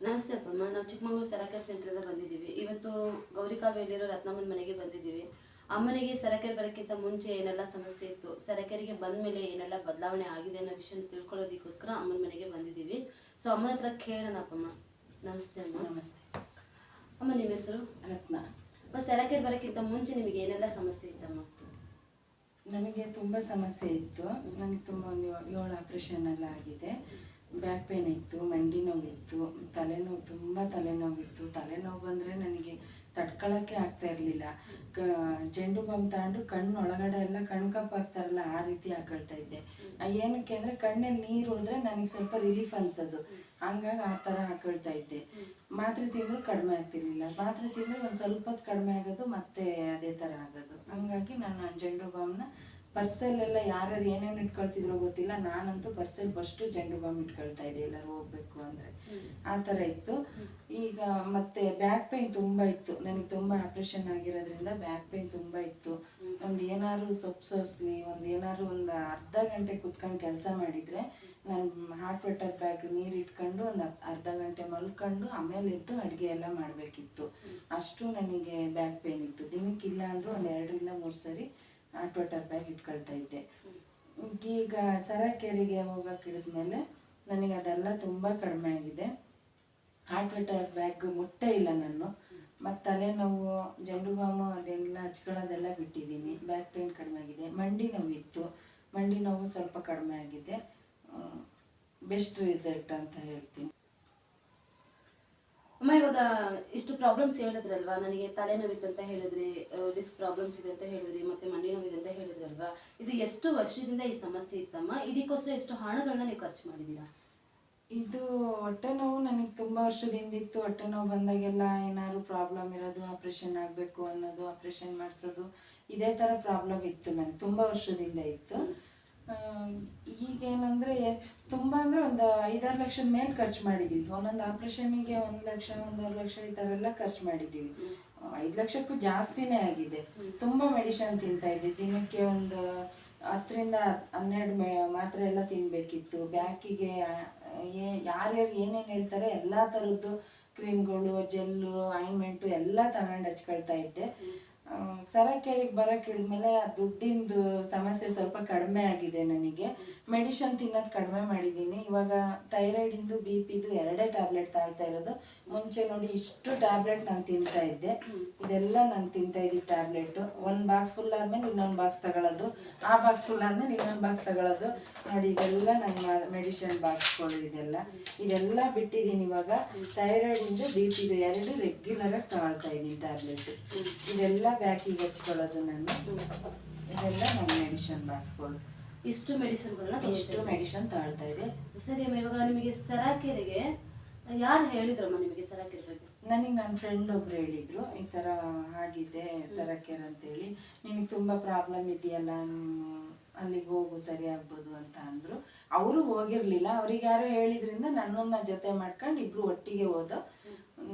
ನಮಸ್ತೆ ಅಪ್ಪಮ್ಮ. ನಾವು ಚಿಕ್ಕಮಗಳೂರು ಸರಕಾರಿ ಸೆಂಟ್ರಿಂದ ಬಂದಿದ್ದೀವಿ. ಇವತ್ತು ಗೌರಿಕಾಲುವೆಯಲ್ಲಿರೋ ರತ್ನಮ್ಮನ ಮನೆಗೆ ಬಂದಿದ್ದೀವಿ. ಅಮ್ಮನಿಗೆ ಸರಕಾರಿ ಬರೋಕ್ಕಿಂತ ಮುಂಚೆ ಏನೆಲ್ಲ ಸಮಸ್ಯೆ ಇತ್ತು, ಸರಕಾರಿಗೆ ಬಂದ ಮೇಲೆ ಏನೆಲ್ಲ ಬದಲಾವಣೆ ಆಗಿದೆ ಅನ್ನೋ ವಿಷಯ ತಿಳ್ಕೊಳ್ಳೋದಕ್ಕೋಸ್ಕರ ಅಮ್ಮನ ಮನೆಗೆ ಬಂದಿದ್ದೀವಿ. ಸೊ ಅಮ್ಮನ ಹತ್ರ ಕೇಳೋಣ ಅಪ್ಪಮ್ಮ. ನಮಸ್ತೆ ಅಮ್ಮ. ನಮಸ್ತೆ ಅಮ್ಮ, ನಿಮ್ಮ ಹೆಸರು? ರತ್ನ. ಸರಕಾರಿ ಬರೋಕ್ಕಿಂತ ಮುಂಚೆ ನಿಮಗೆ ಏನೆಲ್ಲ ಸಮಸ್ಯೆ ಇತ್ತಮ್ಮ? ನನಗೆ ತುಂಬ ಸಮಸ್ಯೆ ಇತ್ತು. ನನಗೆ ತುಂಬ ಒಂದು 7 ಆಪ್ರೇಷನ್ ಎಲ್ಲ ಆಗಿದೆ. ಬ್ಯಾಕ್ ಪೇನ್ ಇತ್ತು, ಮಂಡಿ ನೋವಿತ್ತು, ತಲೆನೋವು, ತುಂಬ ತಲೆನೋವಿತ್ತು. ತಲೆನೋವು ಬಂದರೆ ನನಗೆ ತಡ್ಕೊಳ್ಳೋಕ್ಕೆ ಆಗ್ತಾ ಇರಲಿಲ್ಲ. ಜೆಂಡು ಬಾಂಬ್ ತಗೊಂಡು ಕಣ್ಣು ಒಳಗಡೆ ಎಲ್ಲ ಕಣ್ಕಪ್ಪು ಆಗ್ತಾರಲ್ಲ, ಆ ರೀತಿ ಹಾಕೊಳ್ತಾ ಇದ್ದೆ. ಏನಕ್ಕೆ ಅಂದರೆ ಕಣ್ಣಲ್ಲಿ ನೀರು ಹೋದರೆ ನನಗೆ ಸ್ವಲ್ಪ ರಿಲೀಫ್ ಅನ್ಸೋದು, ಹಂಗಾಗಿ ಆ ಥರ ಹಾಕೊಳ್ತಾ ಇದ್ದೆ. ಮಾತ್ರೆ ತಿಂದರೂ ಕಡಿಮೆ ಆಗ್ತಿರ್ಲಿಲ್ಲ. ಮಾತ್ರೆ ತಿಂದರೆ ಒಂದು ಸ್ವಲ್ಪ ಹೊತ್ತು ಕಡಿಮೆ ಆಗೋದು, ಮತ್ತೆ ಅದೇ ಥರ ಆಗೋದು. ಹಂಗಾಗಿ ನಾನು ಜೆಂಡು ಬಾಂಬ್ನ ಪರ್ಸಲ್ಲೆಲ್ಲ ಯಾರ್ಯಾರು ಏನೇನು ಇಟ್ಕೊಳ್ತಿದ್ರೋ ಗೊತ್ತಿಲ್ಲ, ನಾನಂತೂ ಪರ್ಸಲ್ ಫಸ್ಟು ಜೆಂಡು ಬಾಂಬ್ ಇಟ್ಕೊಳ್ತಾ ಇದ್ದೆ ಎಲ್ಲರೂ ಹೋಗ್ಬೇಕು ಅಂದರೆ. ಆ ಥರ ಇತ್ತು. ಈಗ ಮತ್ತೆ ಬ್ಯಾಕ್ ಪೇನ್ ತುಂಬ ಇತ್ತು. ನನಗೆ ತುಂಬ ಆಪ್ರೇಷನ್ ಆಗಿರೋದ್ರಿಂದ ಬ್ಯಾಕ್ ಪೇನ್ ತುಂಬ ಇತ್ತು. ಒಂದು ಏನಾದ್ರು ಸೊಪ್ಪು ಸೋಸ್ಲಿ, ಒಂದು ಅರ್ಧ ಗಂಟೆ ಕುತ್ಕೊಂಡು ಕೆಲಸ ಮಾಡಿದರೆ ನಾನು ಹಾಟ್ ವಾಟರ್ ಬ್ಯಾಗ್ ನೀರು ಇಟ್ಕೊಂಡು ಒಂದು ಅರ್ಧ ಗಂಟೆ ಮಲ್ಕೊಂಡು ಆಮೇಲೆ ಎದ್ದು ಅಡುಗೆ ಎಲ್ಲ ಮಾಡಬೇಕಿತ್ತು. ಅಷ್ಟು ನನಗೆ ಬ್ಯಾಕ್ ಪೇನ್ ಇತ್ತು. ದಿನಕ್ಕಿಲ್ಲ ಅಂದರೂ ಒಂದು 2 ರಿಂದ 3 ಸರಿ ಹಾಟ್ ವಾಟರ್ ಬ್ಯಾಗ್ ಇಟ್ಕೊಳ್ತಾ ಇದ್ದೆ. ಈಗ ಸರಕೇರಿಗೆ ಹೋಗೋಕೆ ಹಿಡಿದ್ಮೇಲೆ ನನಗೆ ಅದೆಲ್ಲ ತುಂಬ ಕಡಿಮೆ ಆಗಿದೆ. ಹಾಟ್ ವಾಟರ್ ಬ್ಯಾಗ್ ಮುಟ್ಟೇ ಇಲ್ಲ ನಾನು. ಮತ್ತು ತಲೆನೋವು, ಜೆಂಡು ಬಾಂಬು ಅದೆಲ್ಲ ಹಚ್ಕೊಳ್ಳೋದೆಲ್ಲ ಬಿಟ್ಟಿದ್ದೀನಿ. ಬ್ಯಾಕ್ ಪೇನ್ ಕಡಿಮೆ ಆಗಿದೆ. ಮಂಡಿ ನೋವಿತ್ತು, ಮಂಡಿ ನೋವು ಸ್ವಲ್ಪ ಕಡಿಮೆ ಆಗಿದೆ. ಬೆಸ್ಟ್ ರಿಸಲ್ಟ್ ಅಂತ ಹೇಳ್ತೀನಿ. ಅಮ್ಮ, ಇವಾಗ ಇಷ್ಟು ಪ್ರಾಬ್ಲಮ್ಸ್ ಹೇಳಿದ್ರಲ್ವಾ, ನನಗೆ ತಲೆನೋವಿತ್ತು ಅಂತ ಹೇಳಿದ್ರಿ, ಡಿಸ್ಕ್ ಪ್ರಾಬ್ಲಮ್ಸ್ ಇದೆ ಅಂತ ಹೇಳಿದ್ರಿ, ಮತ್ತೆ ಮಂಡಿ ನೋವಿದೆ ಅಂತ ಹೇಳಿದ್ರಲ್ವಾ, ಇದು ಎಷ್ಟು ವರ್ಷದಿಂದ ಈ ಸಮಸ್ಯೆ ಇತ್ತಮ್ಮ? ಇದಕ್ಕೋಸ್ಕರ ಎಷ್ಟು ಹಣಗಳನ್ನ ನೀವು ಖರ್ಚು ಮಾಡಿದ್ದೀರಾ? ಇದು ಹೊಟ್ಟೆ ನೋವು ನನಗೆ ತುಂಬ ವರ್ಷದಿಂದ ಇತ್ತು. ಹೊಟ್ಟೆ ನೋವು ಬಂದಾಗೆಲ್ಲ ಏನಾದ್ರು ಪ್ರಾಬ್ಲಮ್ ಇರೋದು, ಆಪ್ರೇಷನ್ ಆಗಬೇಕು ಅನ್ನೋದು, ಆಪ್ರೇಷನ್ ಮಾಡಿಸೋದು, ಇದೇ ಥರ ಪ್ರಾಬ್ಲಮ್ ಇತ್ತು. ನನಗೆ ತುಂಬ ವರ್ಷದಿಂದ ಇತ್ತು. ಈಗೇನಂದರೆ ತುಂಬ ಅಂದರೆ ಒಂದು 5-6 ಲಕ್ಷದ ಮೇಲೆ ಖರ್ಚು ಮಾಡಿದ್ದೀವಿ. ಒಂದೊಂದು ಆಪ್ರೇಷನಿಗೆ 1 ಲಕ್ಷ, 1.5 ಲಕ್ಷ ಈ ಥರ ಎಲ್ಲ ಖರ್ಚು ಮಾಡಿದ್ದೀವಿ. 5 ಲಕ್ಷಕ್ಕೂ ಜಾಸ್ತಿನೇ ಆಗಿದೆ. ತುಂಬ ಮೆಡಿಷನ್ ತಿಂತಾ ಇದ್ದೆ. ದಿನಕ್ಕೆ ಒಂದು 10 ರಿಂದ 12 ಮಾತ್ರೆ ಎಲ್ಲ ತಿನ್ನಬೇಕಿತ್ತು. ಬ್ಯಾಕಿಗೆ ಯಾರ್ಯಾರು ಏನೇನು ಹೇಳ್ತಾರೆ ಎಲ್ಲ ಥರದ್ದು ಕ್ರೀಮ್ಗಳು, ಜೆಲ್ಲು, ಆಯಿಂಟ್ಮೆಂಟು ಎಲ್ಲ ತಗೊಂಡು ಹಚ್ಕೊಳ್ತಾ ಇದ್ದೆ. ಸರಕೇರಿಗೆ ಬರೋಕೆ ಹಿಡಿದ್ಮೇಲೆ ದುಡ್ಡಿಂದು ಸಮಸ್ಯೆ ಸ್ವಲ್ಪ ಕಡಿಮೆ ಆಗಿದೆ. ನನಗೆ ಮೆಡಿಷನ್ ತಿನ್ನೋದು ಕಡಿಮೆ ಮಾಡಿದ್ದೀನಿ. ಇವಾಗ ಥೈರಾಯ್ಡಿಂದು, BP-ದು 2 ಟ್ಯಾಬ್ಲೆಟ್ ತಾಳ್ತಾ ಇರೋದು. ಮುಂಚೆ ನೋಡಿ ಇಷ್ಟು ಟ್ಯಾಬ್ಲೆಟ್ ನಾನು ತಿಂತಾ ಇದ್ದೆ. ಇದೆಲ್ಲ ನಾನು ತಿಂತಾ ಇದ್ದಿದ್ದು ಟ್ಯಾಬ್ಲೆಟು. 1 ಬಾಕ್ಸ್ ಫುಲ್ ಆದಮೇಲೆ ಇನ್ನೊಂದು ಬಾಕ್ಸ್ ತಗೊಳ್ಳೋದು, ಆ ಬಾಕ್ಸ್ ಫುಲ್ ಆದಮೇಲೆ ಇನ್ನೊಂದು ಬಾಕ್ಸ್ ತಗೊಳ್ಳೋದು. ನೋಡಿ ಇದೆಲ್ಲ ನನ್ನ ಮೆಡಿಷನ್ ಬಾಕ್ಸ್ಗಳು. ಇದೆಲ್ಲ ಬಿಟ್ಟಿದ್ದೀನಿ. ಇವಾಗ ಥೈರಾಯ್ಡಿಂದು, BP-ದು 2 ರೆಗ್ಯುಲರಾಗಿ ತಗೊಳ್ತಾ ಇದ್ದೀನಿ ಟ್ಯಾಬ್ಲೆಟ್. ಇದೆಲ್ಲ ಬ್ಯಾಕಿಗೆ ಹಚ್ಕೊಳ್ಳೋದು ನಾನು. ಇದೆಲ್ಲ ನನ್ನ ಮೆಡಿಷನ್ ಬಾಕ್ಸ್ಗಳು. ಇಷ್ಟು ಮೆಡಿಸಿನ್ಗಳನ್ನ ಮೆಡಿಷನ್ ತಗೊಳ್ತಾ ಇದೆ. ಸರಿ ಅಮ್ಮ, ಇವಾಗ ನಿಮಗೆ ಸರಕೇರಿಗೆ ಯಾರು ಹೇಳಿದ್ರಮ್ಮ ನಿಮಗೆ ಸರಕೇರಿ ಬಗ್ಗೆ? ನನಗೆ ನನ್ನ ಫ್ರೆಂಡ್ ಒಬ್ರು ಹೇಳಿದ್ರು, ಈ ಥರ ಆಗಿದೆ ಸರಕೇರ್ ಅಂತೇಳಿ, ನಿನಗೆ ತುಂಬ ಪ್ರಾಬ್ಲಮ್ ಇದೆಯಲ್ಲ, ಅಲ್ಲಿಗೆ ಹೋಗು ಸರಿ ಆಗ್ಬೋದು ಅಂತ ಅಂದರು. ಅವರು ಹೋಗಿರಲಿಲ್ಲ. ಅವ್ರಿಗೆ ಯಾರೋ ಹೇಳಿದ್ರಿಂದ ನನ್ನನ್ನು ಜೊತೆ ಮಾಡ್ಕೊಂಡು ಇಬ್ಬರು ಒಟ್ಟಿಗೆ ಹೋದೋ.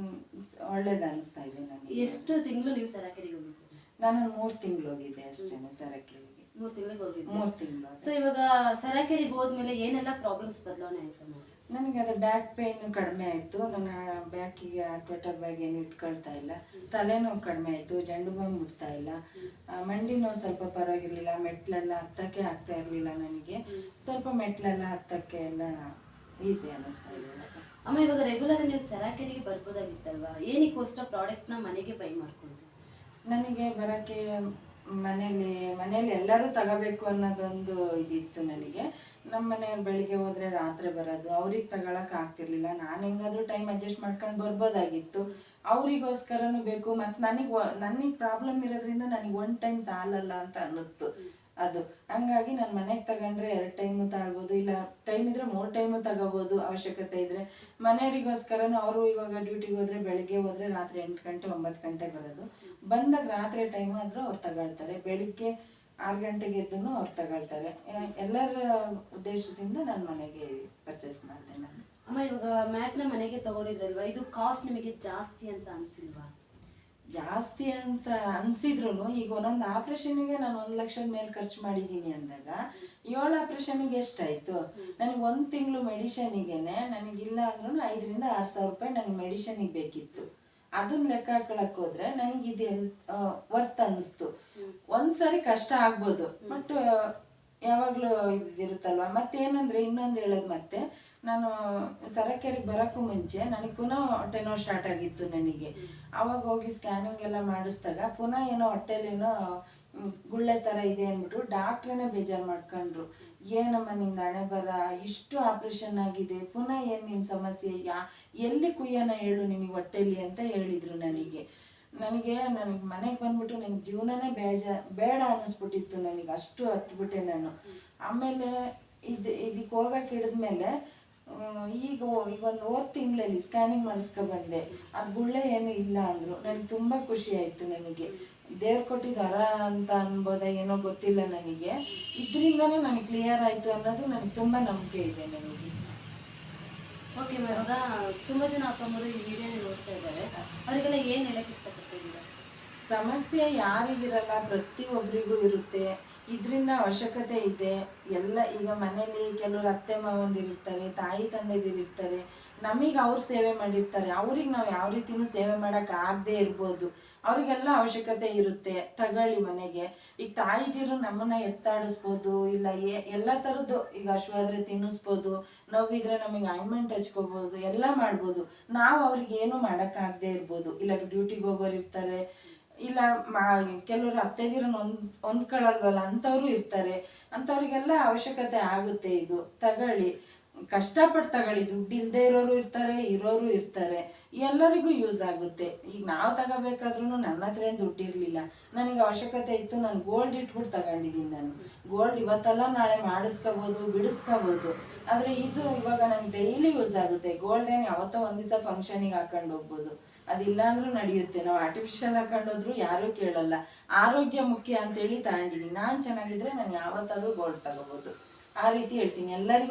ಒಳ್ಳೇದು ಅನಿಸ್ತಾ ಇದೆ ನನಗೆ. ಎಷ್ಟು ತಿಂಗಳು ನೀವು ಸರಕೇರಿಗೆ ಹೋಗಿದ್ರಿ? ನಾನೊಂದು 3 ತಿಂಗಳು ಹೋಗಿದ್ದೆ ಅಷ್ಟೇ ಸರಕೇರಿಗೆ. 3 ತಿಂಗಳಿಗೆ ಹೋಗಿದ್ದೆ. 3 ತಿಂಗಳು. ಸೊ ಇವಾಗ ಸರಕೇರಿಗೆ ಹೋದ್ಮೇಲೆ ಏನೆಲ್ಲ ಪ್ರಾಬ್ಲಮ್ಸ್ ಬದಲಾವಣೆ ಆಯ್ತಮ್ಮ? ನನಗೆ ಅದೇ ಬ್ಯಾಕ್ ಪೇನ್ ಕಡಿಮೆ ಆಯಿತು. ನನ್ನ ಬ್ಯಾಕಿಗೆ ಹಾಟ್ ವಾಟರ್ ಬ್ಯಾಗ್ ಏನು ಇಟ್ಕೊಳ್ತಾ ಇಲ್ಲ. ತಲೆನೋವು ಕಡಿಮೆ ಆಯಿತು. ಜೆಂಡು ಬಾಂಬ್ ಮುಟ್ತಾ ಇಲ್ಲ. ಮಂಡಿ ನೋವು ಸ್ವಲ್ಪ ಪರವಾಗಿರಲಿಲ್ಲ. ಮೆಟ್ಲೆಲ್ಲ ಹತ್ತಕ್ಕೆ ಆಗ್ತಾ ಇರಲಿಲ್ಲ ನನಗೆ. ಸ್ವಲ್ಪ ಮೆಟ್ಲೆಲ್ಲ ಹತ್ತಕ್ಕೆ ಎಲ್ಲ ಈಸಿ ಅನ್ನಿಸ್ತಾ ಇದೆ. ಅಮ್ಮ, ಇವಾಗ ರೆಗ್ಯುಲರ್ ನೀವು ಸರಕೇರಿಗೆ ಬರ್ಬೋದಾಗಿತ್ತಲ್ವಾ? ಏನಕ್ಕೋಸ್ಕರ ಪ್ರಾಡಕ್ಟ್ನ ಮನೆಗೆ ಬೈ ಮಾಡ್ಕೊಂಡ್ರಿ? ನನಗೆ ಬರೋಕ್ಕೆ ಮನೇಲಿ ಎಲ್ಲರೂ ತಗೋಬೇಕು ಅನ್ನೋದೊಂದು ಇದಿತ್ತು ನನಗೆ. ನಮ್ಮ ಮನೆಯವ್ರು ಬೆಳಿಗ್ಗೆ ಹೋದರೆ ರಾತ್ರಿ ಬರೋದು, ಅವ್ರಿಗೆ ತಗೊಳಕ್ಕೆ ಆಗ್ತಿರ್ಲಿಲ್ಲ. ನಾನು ಹೆಂಗಾದ್ರೂ ಟೈಮ್ ಅಡ್ಜಸ್ಟ್ ಮಾಡ್ಕೊಂಡು ಬರ್ಬೋದಾಗಿತ್ತು. ಅವರಿಗೋಸ್ಕರನೂ ಬೇಕು. ಮತ್ತು ನನಗೆ ಪ್ರಾಬ್ಲಮ್ ಇರೋದ್ರಿಂದ ನನಗೆ 1 ಟೈಮ್ ಸಾಲಲ್ಲ ಅಂತ ಅನ್ನಿಸ್ತು ಅದು. ಹಂಗಾಗಿ ನಾನು ಮನೆಗೆ ತಗೊಂಡ್ರೆ 2 ಟೈಮು ತಗೊಳ್ಬೋದು, ಇಲ್ಲ ಟೈಮ್ ಇದ್ರೆ 3 ಟೈಮು ತಗೋಬೋದು ಅವಶ್ಯಕತೆ ಇದ್ದರೆ. ಮನೆಯವರಿಗೋಸ್ಕರನೂ ಅವರು ಇವಾಗ ಡ್ಯೂಟಿಗೆ ಹೋದರೆ ಬೆಳಿಗ್ಗೆ ಹೋದರೆ ರಾತ್ರಿ 8 ಗಂಟೆ 9 ಗಂಟೆ ಬರೋದು. ಬಂದಾಗ ರಾತ್ರಿ ಟೈಮ್ ಆದರೂ ಅವ್ರು ತಗೊಳ್ತಾರೆ. ಬೆಳಿಗ್ಗೆ 6 ಗಂಟೆಗೆ ಎದ್ದು ಅವ್ರು ತಗೊಳ್ತಾರೆ. ಎಲ್ಲರ ಉದ್ದೇಶದಿಂದ ನಾನು ಮನೆಗೆ ಪರ್ಚೇಸ್ ಮಾಡಿದೆ ನಾನು. ಅಮ್ಮ, ಇವಾಗ ಮ್ಯಾಟ್ನ ಮನೆಗೆ ತಗೊಂಡಿದ್ರಲ್ವಾ, ಇದು ಕಾಸ್ಟ್ ನಿಮಗೆ ಜಾಸ್ತಿ ಅಂತ ಅನಿಸಿಲ್ವಾ? ಜಾಸ್ತಿ ಅನ್ಸಿದ್ರು ಈಗ ಒಂದೊಂದು ಆಪ್ರೇಷನ್ಗೆ ನಾನು 1 ಲಕ್ಷದ ಮೇಲೆ ಖರ್ಚು ಮಾಡಿದ್ದೀನಿ ಅಂದಾಗ 7 ಆಪ್ರೇಷನ್ಗೆ ಎಷ್ಟಾಯ್ತು? ನನಗೆ 1 ತಿಂಗಳು ಮೆಡಿಷನಿಗೆನೆ ನನಗಿಲ್ಲ ಅಂದ್ರೂ 5,000 ರಿಂದ 6,000 ರೂಪಾಯಿ ನನಗೆ ಮೆಡಿಷನಿಗೆ ಬೇಕಿತ್ತು. ಅದನ್ನ ಲೆಕ್ಕ ಹಾಕೊಳಕ್ ಹೋದ್ರೆ ನನಗೆ ಇದು ವರ್ತ್ ಅನ್ನಿಸ್ತು. ಒಂದ್ಸರಿ ಕಷ್ಟ ಆಗ್ಬೋದು, ಬಟ್ ಯಾವಾಗ್ಲೂ ಇದಿರುತ್ತಲ್ವ. ಮತ್ತೇನಂದ್ರೆ ಇನ್ನೊಂದು ಹೇಳೋದು, ಮತ್ತೆ ನಾನು ಸರಕೇರಿಗೆ ಬರೋಕ್ಕೂ ಮುಂಚೆ ನನಗೆ ಪುನಃ ಹೊಟ್ಟೆ ನೋವು ಸ್ಟಾರ್ಟ್ ಆಗಿತ್ತು ನನಗೆ. ಅವಾಗ ಹೋಗಿ ಸ್ಕ್ಯಾನಿಂಗ್ ಎಲ್ಲ ಮಾಡಿಸಿದಾಗ ಪುನಃ ಏನೋ ಹೊಟ್ಟೆಲೇನೋ ಗುಳ್ಳೆ ಥರ ಇದೆ ಅಂದ್ಬಿಟ್ಟು ಡಾಕ್ಟ್ರೇ ಬೇಜಾರು ಮಾಡ್ಕೊಂಡ್ರು. ಏನಮ್ಮ ನಿಂದ ಹಣೆ ಬರ, ಇಷ್ಟು ಆಪ್ರೇಷನ್ ಆಗಿದೆ, ಪುನಃ ಏನು ನಿನ್ನ ಸಮಸ್ಯೆ, ಎಲ್ಲಿ ಕುಯ್ಯೋಣ ಹೇಳು ನಿನಗೆ ಹೊಟ್ಟೆಲಿ ಅಂತ ಹೇಳಿದರು ನನಗೆ. ನನಗೆ ಮನೆಗೆ ಬಂದ್ಬಿಟ್ಟು ನನಗೆ ಜೀವನನೇ ಬೇಡ ಅನ್ನಿಸ್ಬಿಟ್ಟಿತ್ತು ನನಗೆ. ಅಷ್ಟು ಹತ್ಬಿಟ್ಟೆ ನಾನು. ಆಮೇಲೆ ಇದಕ್ಕೆ ಹೋಗಕ್ಕೆ ಹಿಡಿದ್ಮೇಲೆ ಈಗ ಒಂದು ತಿಂಗಳಲ್ಲಿ ಸ್ಕ್ಯಾನಿಂಗ್ ಮಾಡಿಸ್ಕೊ ಬಂದೆ. ಅದು ಗುಳ್ಳೆ ಏನು ಇಲ್ಲ ಅಂದರು. ನನಗೆ ತುಂಬ ಖುಷಿ ಆಯಿತು. ನನಗೆ ದೇವ್ರು ಕೊಟ್ಟಿದ್ದು ವರ ಅಂತ ಅನ್ಬೋದ ಏನೋ ಗೊತ್ತಿಲ್ಲ ನನಗೆ. ಇದರಿಂದನೇ ನನಗೆ ಕ್ಲಿಯರ್ ಆಯಿತು ಅನ್ನೋದು ನನಗೆ ತುಂಬ ನಂಬಿಕೆ ಇದೆ ನನಗೆ. ಓಕೆ, ಇವಾಗ ತುಂಬ ಜನ ಅಪ್ಪ ಅಮ್ಮರು ಈ ವಿಡಿಯೋನ ನೋಡ್ತಾ ಇದ್ದಾರೆ, ಅವರಿಗೆಲ್ಲ ಏನು ಹೇಳಕ್ಕೆ ಇಷ್ಟಪಡ್ತಿದ್ದೀರಾ? ಸಮಸ್ಯೆ ಯಾರಿಗಿರಲ್ಲ, ಪ್ರತಿಯೊಬ್ಬರಿಗೂ ಇರುತ್ತೆ. ಇದರಿಂದ ಅವಶ್ಯಕತೆ ಇದೆ ಎಲ್ಲ. ಈಗ ಮನೇಲಿ ಕೆಲವರು ಅತ್ತೆ ಮಾವಂದಿರಿರ್ತಾರೆ, ತಾಯಿ ತಂದೆದಿರಿರ್ತಾರೆ, ನಮಗೆ ಅವ್ರು ಸೇವೆ ಮಾಡಿರ್ತಾರೆ. ಅವ್ರಿಗೆ ನಾವು ಯಾವ ರೀತಿನೂ ಸೇವೆ ಮಾಡೋಕೆ ಆಗದೆ ಇರ್ಬೋದು. ಅವ್ರಿಗೆಲ್ಲ ಅವಶ್ಯಕತೆ ಇರುತ್ತೆ, ತಗೊಳ್ಳಿ ಮನೆಗೆ. ಈಗ ತಾಯಿದಿರು ನಮ್ಮನ್ನ ಎತ್ತಾಡಿಸ್ಬೋದು, ಇಲ್ಲ ಎಲ್ಲ ಥರದ್ದು. ಈಗ ಹಶ್ವಾದ್ರೆ ತಿನ್ನಿಸ್ಬೋದು, ನೋವಿದ್ರೆ ನಮಗೆ ಆಯಿಂಟ್ಮೆಂಟ್ ಹಚ್ಕೋಬೋದು, ಎಲ್ಲ ಮಾಡ್ಬೋದು. ನಾವು ಅವ್ರಿಗೆ ಏನು ಮಾಡೋಕ್ಕಾಗದೆ ಇರ್ಬೋದು. ಇಲ್ಲ ಡ್ಯೂಟಿಗೆ ಹೋಗೋರು ಇರ್ತಾರೆ, ಇಲ್ಲ ಕೆಲವರು ಅತ್ತೆದಿರನ್ನ ಹೊಂದ್ಕೊಳ್ಳಲ್ವಲ್ಲ ಅಂಥವ್ರು ಇರ್ತಾರೆ. ಅಂಥವ್ರಿಗೆಲ್ಲ ಅವಶ್ಯಕತೆ ಆಗುತ್ತೆ. ಇದು ತಗೊಳ್ಳಿ, ಕಷ್ಟಪಟ್ಟು ತಗೊಳ್ಳಿ. ದುಡ್ಡು ಇಲ್ಲದೆ ಇರೋರು ಇರ್ತಾರೆ, ಇರೋರು ಇರ್ತಾರೆ, ಎಲ್ಲರಿಗೂ ಯೂಸ್ ಆಗುತ್ತೆ. ಈಗ ನಾವು ತಗೋಬೇಕಾದ್ರೂ ನನ್ನ ಹತ್ರ ಏನು ದುಡ್ಡು ಇರಲಿಲ್ಲ, ನನಗೆ ಅವಶ್ಯಕತೆ ಇತ್ತು. ನಾನು ಗೋಲ್ಡ್ ಇಟ್ಬಿಟ್ಟು ತಗೊಂಡಿದ್ದೀನಿ. ನಾನು ಗೋಲ್ಡ್ ಇವತ್ತೆಲ್ಲ ನಾಳೆ ಮಾಡಿಸ್ಕೋಬೋದು, ಬಿಡಿಸ್ಕೋಬೋದು. ಆದರೆ ಇದು ಇವಾಗ ನನಗೆ ಡೈಲಿ ಯೂಸ್ ಆಗುತ್ತೆ. ಗೋಲ್ಡ್ ಏನು ಯಾವತ್ತೋ ಒಂದು ದಿವಸ ಫಂಕ್ಷನಿಗೆ ಹಾಕೊಂಡು ಹೋಗ್ಬೋದು, ಅದಿಲ್ಲ ಅಂದ್ರೂ ನಡೆಯುತ್ತೆ. ನಾವು ಆರ್ಟಿಫಿಷಿಯಲ್ ಹಾಕೊಂಡೋದ್ರು ಯಾರೂ ಕೇಳಲ್ಲ. ಆರೋಗ್ಯ ಮುಖ್ಯ ಅಂತೇಳಿ ತಗೊಂಡಿದ್ದೀನಿ. ನಾನು ಚೆನ್ನಾಗಿದ್ರೆ ನಾನು ಯಾವತ್ತಾದ್ರೂ ಗೋಲ್ಡ್ ತಗೋಬೋದು. ಆ ರೀತಿ ಹೇಳ್ತೀನಿ ಎಲ್ಲರಿಗೂ.